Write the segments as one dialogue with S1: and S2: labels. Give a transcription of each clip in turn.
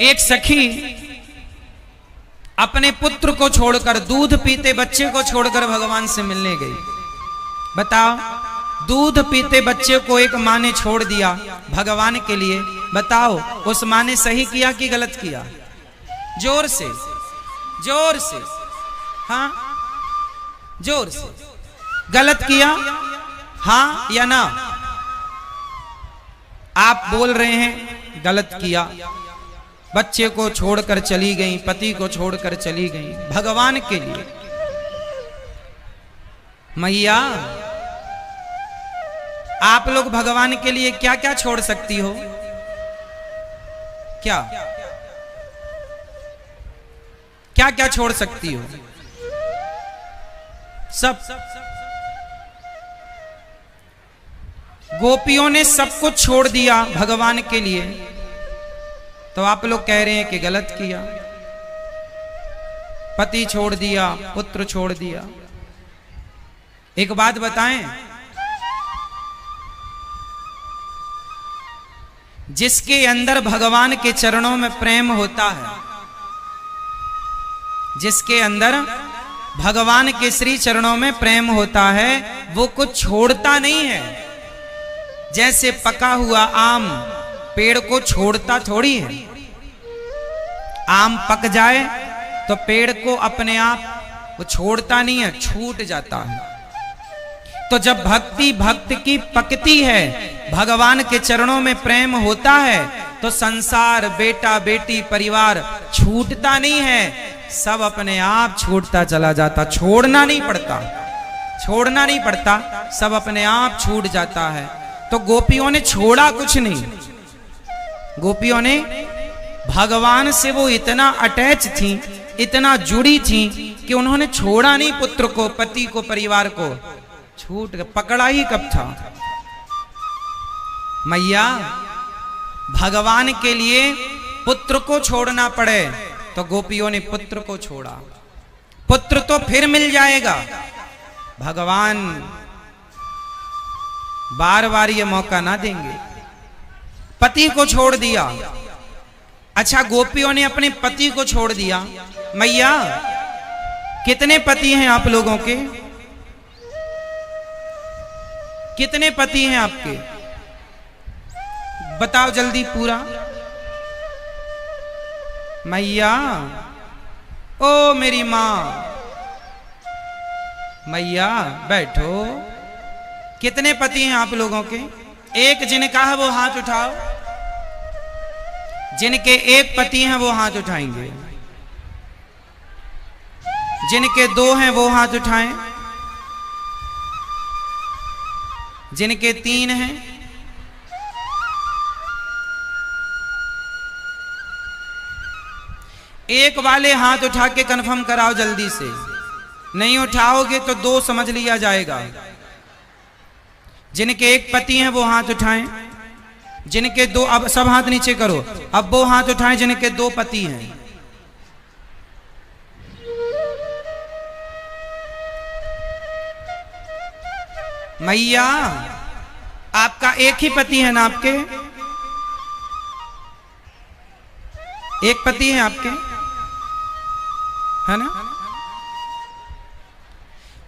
S1: एक सखी अपने पुत्र को छोड़कर, दूध पीते बच्चे को छोड़कर भगवान से मिलने गई। बताओ, दूध पीते बच्चे को एक माँ ने छोड़ दिया भगवान के लिए। बताओ, उस माँ ने सही किया कि गलत किया? जोर से, जोर से, हाँ, जोर से। गलत किया, हाँ या ना? आप बोल रहे हैं गलत किया। बच्चे को छोड़कर चली गई, पति को छोड़कर चली गई भगवान के लिए। मैया, आप लोग भगवान के लिए क्या क्या छोड़ सकती हो? क्या क्या क्या छोड़ सकती हो? सब। गोपियों ने सब कुछ छोड़ दिया भगवान के लिए, तो आप लोग कह रहे हैं कि गलत किया। पति छोड़ दिया, पुत्र छोड़ दिया। एक बात बताएं, जिसके अंदर भगवान के चरणों में प्रेम होता है, जिसके अंदर भगवान के श्री चरणों में प्रेम होता है, वो कुछ छोड़ता नहीं है। जैसे पका हुआ आम पेड़ को छोड़ता थोड़ी है। आम पक जाए तो पेड़ को अपने आप वो छोड़ता नहीं है, छूट जाता है। तो जब भक्ति भक्त की पकती है, भगवान के चरणों में प्रेम होता है, तो संसार, बेटा बेटी, परिवार छूटता नहीं है, सब अपने आप छूटता चला जाता। छोड़ना नहीं पड़ता, छोड़ना नहीं पड़ता, सब अपने आप छूट जाता है। तो गोपियों ने छोड़ा कुछ नहीं। गोपियों ने भगवान से वो इतना अटैच थी, इतना जुड़ी थी कि उन्होंने छोड़ा नहीं पुत्र को, पति को, परिवार को। छूट पकड़ा ही कब था? मैया, भगवान के लिए पुत्र को छोड़ना पड़े तो गोपियों ने पुत्र को छोड़ा। पुत्र तो फिर मिल जाएगा, भगवान बार बार ये मौका ना देंगे। पति को छोड़ दिया। अच्छा, गोपियों ने अपने पति को छोड़ दिया। मैया, कितने पति हैं आप लोगों के? कितने पति हैं आपके? बताओ जल्दी पूरा। मैया, ओ मेरी मां, मैया बैठो। कितने पति हैं आप लोगों के? एक जिनका है वो हाथ उठाओ। जिनके एक पति हैं वो हाथ उठाएंगे। जिनके दो हैं वो हाथ उठाएं। जिनके तीन हैं, एक वाले हाथ उठा के कंफर्म कराओ जल्दी से। नहीं उठाओगे तो दो समझ लिया जाएगा। जिनके एक पति हैं वो हाथ उठाएं। जिनके दो, अब सब हाथ नीचे करो, अब वो हाथ उठाएं जिनके दो पति हैं। मैया, आपका एक ही पति है ना? आपके एक पति है आपके, है ना?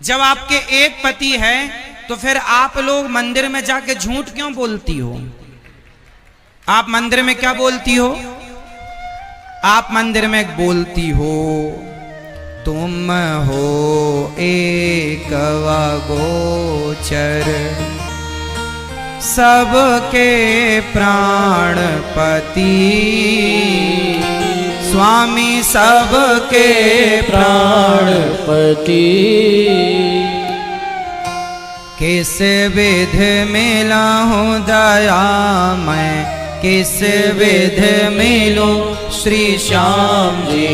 S1: जब आपके एक पति है तो फिर आप लोग मंदिर में जाके झूठ क्यों बोलती हो? आप मंदिर में क्या बोलती हो? आप मंदिर में बोलती हो, तुम हो एक गोचर, सबके प्राणपति, स्वामी सबके प्राणपति। किस विध मिला हूँ दया मैं, किस विध मिलूं श्री श्याम जी,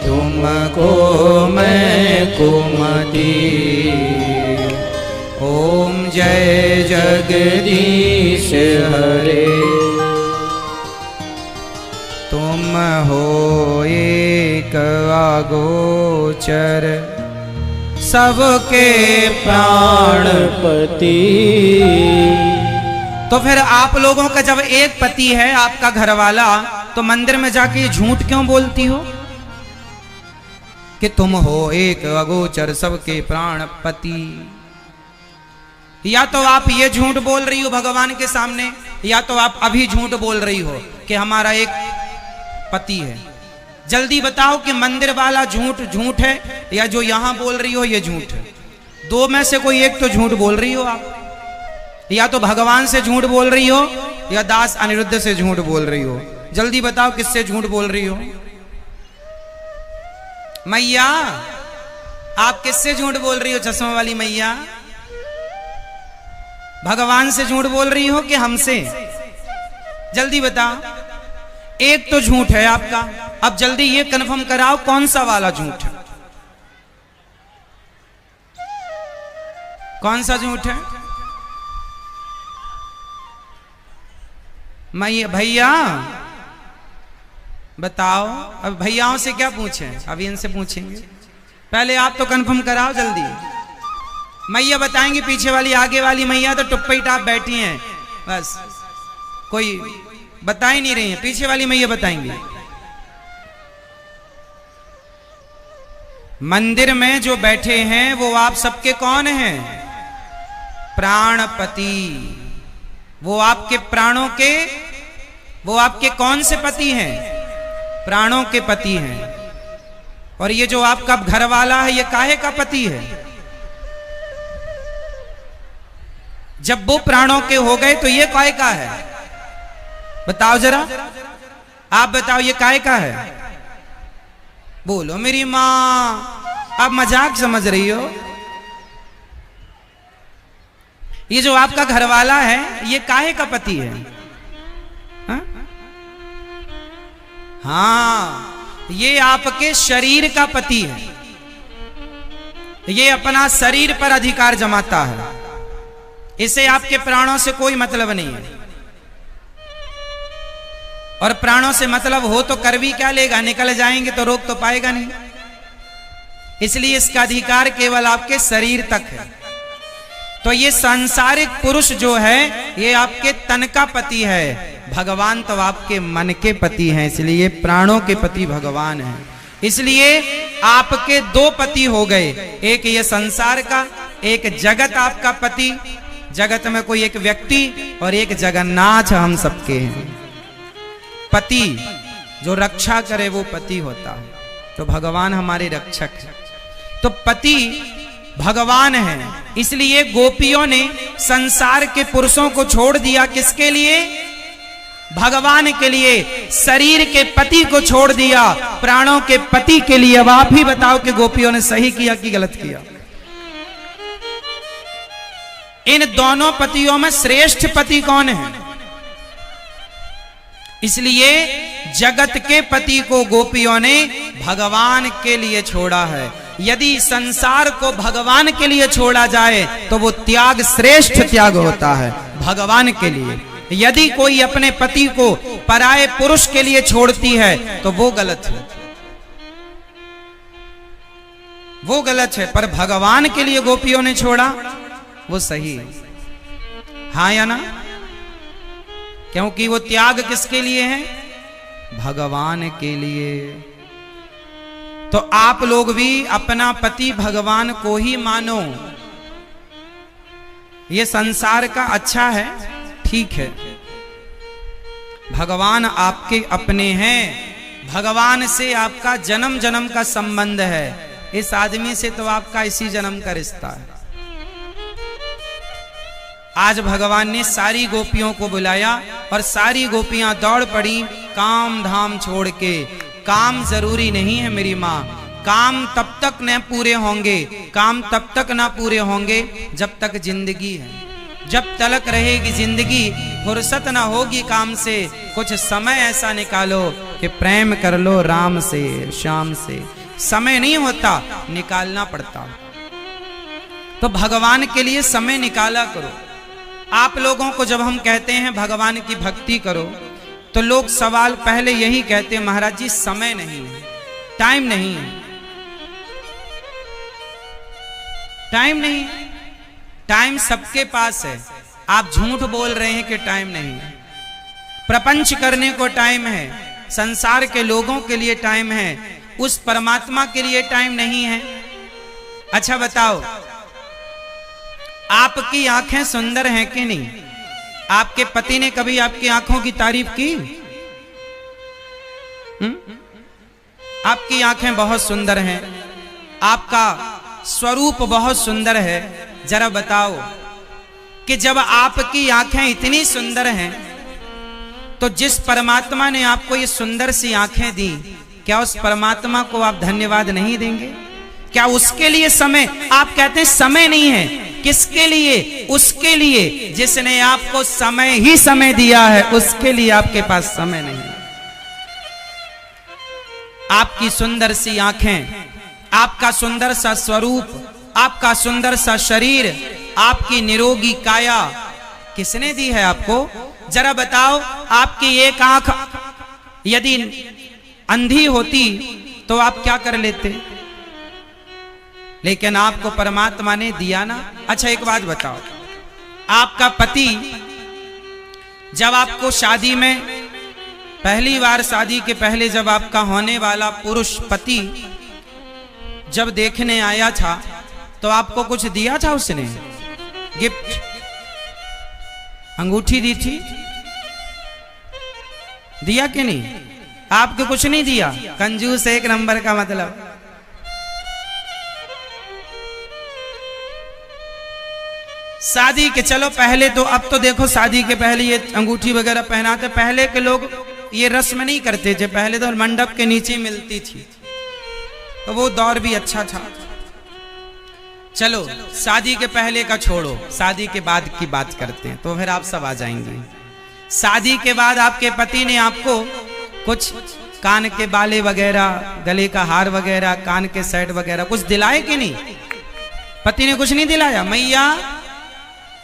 S1: तुमको मैं कुमति। ओम जय जगदीश हरे, तुम हो एक अगोचर, सबके प्राणपति। तो फिर आप लोगों का जब एक पति है, आपका घरवाला, तो मंदिर में जाके झूठ क्यों बोलती हो कि तुम हो एक अगोचर सबके प्राणपति? या तो आप ये झूठ बोल रही हो भगवान के सामने, या तो आप अभी झूठ बोल रही हो कि हमारा एक पति है। जल्दी बताओ कि मंदिर वाला झूठ झूठ है या जो यहां बोल रही हो ये झूठ है? दो में से कोई एक तो झूठ बोल रही हो आप। या तो भगवान से झूठ बोल रही हो या दास अनिरुद्ध से झूठ बोल रही हो। जल्दी बताओ किससे झूठ बोल रही हो? मैया, आप किससे झूठ बोल रही हो? चश्मा वाली मैया, भगवान से झूठ बोल रही हो कि हमसे? जल्दी बताओ। एक तो झूठ है आपका, अब जल्दी ये कंफर्म कराओ कौन सा वाला झूठ है? कौन सा झूठ है? भैया बताओ। अब भैयाओं से क्या पूछें, अभी इनसे पूछेंगे। पहले आप तो कंफर्म कराओ जल्दी। मैया बताएंगी, पीछे वाली आगे वाली मैया तो टुप्पी टाप बैठी हैं, बस कोई बता ही नहीं रही है। पीछे वाली मैया बताएंगी। मंदिर में जो बैठे हैं वो आप सबके कौन हैं? प्राणपति। वो आपके प्राणों के, वो आपके कौन से पति हैं? प्राणों के पति हैं। और ये जो आपका घर वाला है ये काहे का पति है? जब वो प्राणों के हो गए तो ये काहे का है? बताओ जरा, आप बताओ ये काहे का है? बोलो मेरी माँ, आप मजाक समझ रही हो? ये जो आपका घर वाला है ये काहे का पति है? हाँ, ये आपके शरीर का पति है। ये अपना शरीर पर अधिकार जमाता है। इसे आपके प्राणों से कोई मतलब नहीं है। और प्राणों से मतलब हो तो कर भी क्या लेगा? निकल जाएंगे तो रोक तो पाएगा नहीं। इसलिए इसका अधिकार केवल आपके शरीर तक है। तो ये सांसारिक पुरुष जो है ये आपके तन का पति है। भगवान तो आपके मन के पति हैं, इसलिए प्राणों के पति भगवान हैं। इसलिए आपके दो पति हो गए, एक ये संसार का, एक जगत आपका पति। जगत में कोई एक व्यक्ति और एक जगन्नाथ हम सबके हैं। पति जो रक्षा करे वो पति होता है। तो भगवान हमारे रक्षक है। तो पति भगवान है। इसलिए गोपियों ने संसार के पुरुषों को छोड़ दिया। किसके लिए? भगवान के लिए। शरीर के पति को छोड़ दिया प्राणों के पति के लिए। अब आप ही बताओ कि गोपियों ने सही किया कि गलत किया? इन दोनों पतियों में श्रेष्ठ पति कौन है? इसलिए जगत के पति को गोपियों ने भगवान के लिए छोड़ा है। यदि संसार को भगवान के लिए छोड़ा जाए तो वो त्याग श्रेष्ठ त्याग होता है भगवान के लिए। यदि कोई अपने पति को पराये पुरुष के लिए छोड़ती है तो वो गलत है, वो गलत है। पर भगवान के लिए गोपियों ने छोड़ा वो सही है। हाँ या ना? क्योंकि वो त्याग किसके लिए है? भगवान के लिए। तो आप लोग भी अपना पति भगवान को ही मानो। ये संसार का अच्छा है, ठीक है। भगवान आपके अपने हैं। भगवान से आपका जन्म जन्म का संबंध है। इस आदमी से तो आपका इसी जन्म का रिश्ता है। आज भगवान ने सारी गोपियों को बुलाया और सारी गोपियां दौड़ पड़ी काम धाम छोड़ के। काम जरूरी नहीं है मेरी माँ। काम तब तक न पूरे होंगे, काम तब तक ना पूरे होंगे जब तक जिंदगी है। जब तलक रहेगी जिंदगी, फुर्सत ना होगी काम से। कुछ समय ऐसा निकालो कि प्रेम कर लो राम से, श्याम से। समय नहीं होता, निकालना पड़ता। तो भगवान के लिए समय निकाला करो। आप लोगों को जब हम कहते हैं भगवान की भक्ति करो तो लोग सवाल पहले यही कहते हैं, महाराज जी समय नहीं है, टाइम नहीं है। टाइम नहीं है, टाइम सबके पास है। आप झूठ बोल रहे हैं कि टाइम नहीं है। प्रपंच करने को टाइम है, संसार के लोगों के लिए टाइम है, उस परमात्मा के लिए टाइम नहीं है। अच्छा बताओ, आपकी आंखें सुंदर हैं कि नहीं? आपके पति ने कभी आपकी आंखों की तारीफ की? आपकी आंखें बहुत सुंदर हैं, आपका स्वरूप बहुत सुंदर है। जरा बताओ कि जब आपकी आंखें इतनी सुंदर हैं, तो जिस परमात्मा ने आपको ये सुंदर सी आंखें दी, क्या उस परमात्मा को आप धन्यवाद नहीं देंगे? क्या उसके लिए समय, आप कहते हैं समय नहीं है, किसके लिए? उसके लिए जिसने आपको समय ही समय दिया है, उसके लिए आपके पास समय नहीं है। आपकी सुंदर सी आंखें, आपका सुंदर सा स्वरूप, आपका सुंदर सा शरीर, आपकी निरोगी काया किसने दी है आपको? जरा बताओ, आपकी एक आंख यदि अंधी होती तो आप क्या कर लेते? लेकिन आपको परमात्मा ने दिया ना। अच्छा एक बात बताओ, आपका पति जब आपको शादी में पहली बार, शादी के पहले जब आपका होने वाला पुरुष पति जब देखने आया था, तो आपको कुछ दिया था उसने? गिफ्ट, अंगूठी दी थी? दिया कि नहीं? आपको कुछ नहीं दिया। कंजूस एक नंबर का मतलब। शादी के, चलो पहले तो, अब तो देखो शादी के पहले ये अंगूठी वगैरह पहनाते, पहले के लोग ये रस्म नहीं करते थे। पहले तो मंडप के नीचे मिलती थी, तो वो दौर भी अच्छा था। चलो शादी के पहले का छोड़ो, शादी के बाद की बात करते हैं, तो फिर आप सब आ जाएंगे। शादी के बाद आपके पति ने आपको कुछ कान के बाले वगैरह, गले का हार वगैरह, कान के सेट वगैरह कुछ दिलाए कि नहीं? पति ने कुछ नहीं दिलाया? मैया,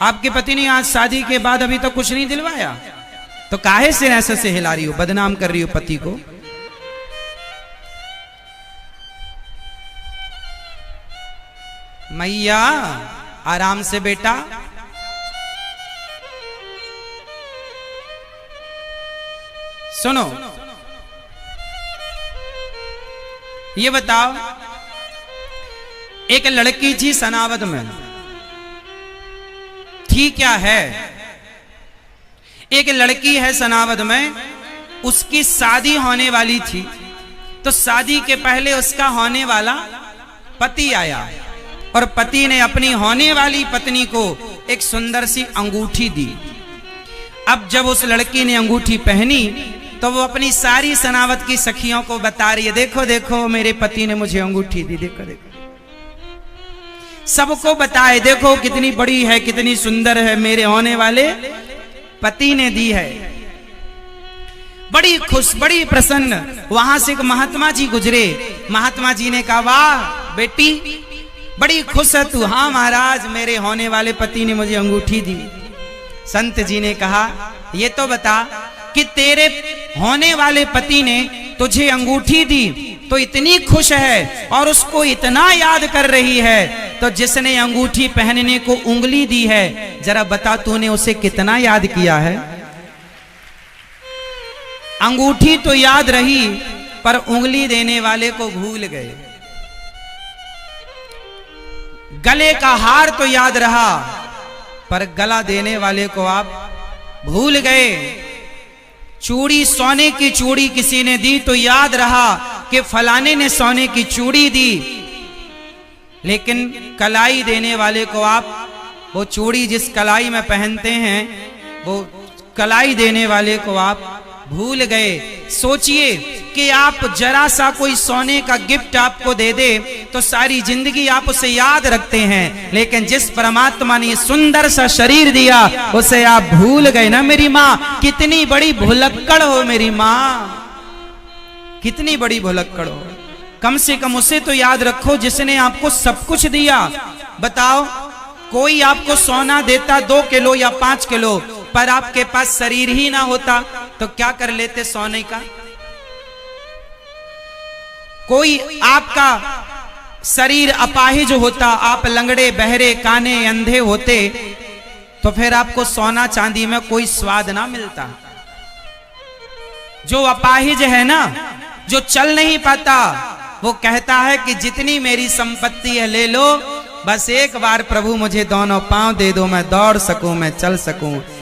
S1: आपके पति ने आज शादी के बाद अभी तक कुछ नहीं दिलवाया, तो काहे से ऐसे से हिला रही हो, बदनाम कर रही हो पति को? मैया आराम से बेटा। सुनो, ये बताओ, एक लड़की थी सनावद में, थी क्या है, एक लड़की है सनावद में, उसकी शादी होने वाली थी। तो शादी के पहले उसका होने वाला पति आया, और पति ने अपनी होने वाली पत्नी को एक सुंदर सी अंगूठी दी। अब जब उस लड़की ने अंगूठी पहनी, तो वो अपनी सारी सनावत की सखियों को बता रही है, देखो देखो मेरे पति ने मुझे अंगूठी दी, देखो देखो। सबको बताए, देखो कितनी बड़ी है, कितनी सुंदर है, मेरे होने वाले पति ने दी है। बड़ी खुश, बड़ी प्रसन्न। वहां से एक महात्मा जी गुजरे, महात्मा जी ने कहा, वाह बेटी बड़ी खुश है तू? हाँ महाराज, मेरे होने वाले पति ने मुझे अंगूठी दी। संत जी ने कहा, ये तो बता कि तेरे होने वाले पति ने तुझे अंगूठी दी तो इतनी खुश है और उसको इतना याद कर रही है, तो जिसने अंगूठी पहनने को उंगली दी है, जरा बता तूने उसे कितना याद किया है? अंगूठी तो याद रही, पर उंगली देने वाले को भूल गए। गले का हार तो याद रहा, पर गला देने वाले को आप भूल गए। चूड़ी, सोने की चूड़ी किसी ने दी तो याद रहा कि फलाने ने सोने की चूड़ी दी, लेकिन कलाई देने वाले को आप, वो चूड़ी जिस कलाई में पहनते हैं, वो कलाई देने वाले को आप भूल गए। सोचिए कि आप जरा सा कोई सोने का गिफ्ट आपको दे दे तो सारी जिंदगी आप उसे याद रखते हैं, लेकिन जिस परमात्मा ने सुंदर सा शरीर दिया उसे आप भूल गए ना। मेरी माँ कितनी बड़ी भुलक्कड़ हो, मेरी माँ कितनी बड़ी भुलक्कड़ हो। कम से कम उसे तो याद रखो जिसने आपको सब कुछ दिया। बताओ, कोई आपको सोना देता 2 किलो या 5 किलो, पर आपके पास शरीर ही ना होता तो क्या कर लेते सोने का? कोई आपका शरीर अपाहिज होता, आप लंगड़े, बहरे, काने, अंधे होते, तो फिर आपको सोना चांदी में कोई स्वाद ना मिलता। जो अपाहिज है ना, जो चल नहीं पाता, वो कहता है कि जितनी मेरी संपत्ति है ले लो, बस एक बार प्रभु मुझे दोनों पांव दे दो, मैं दौड़ सकूं, मैं चल सकूं।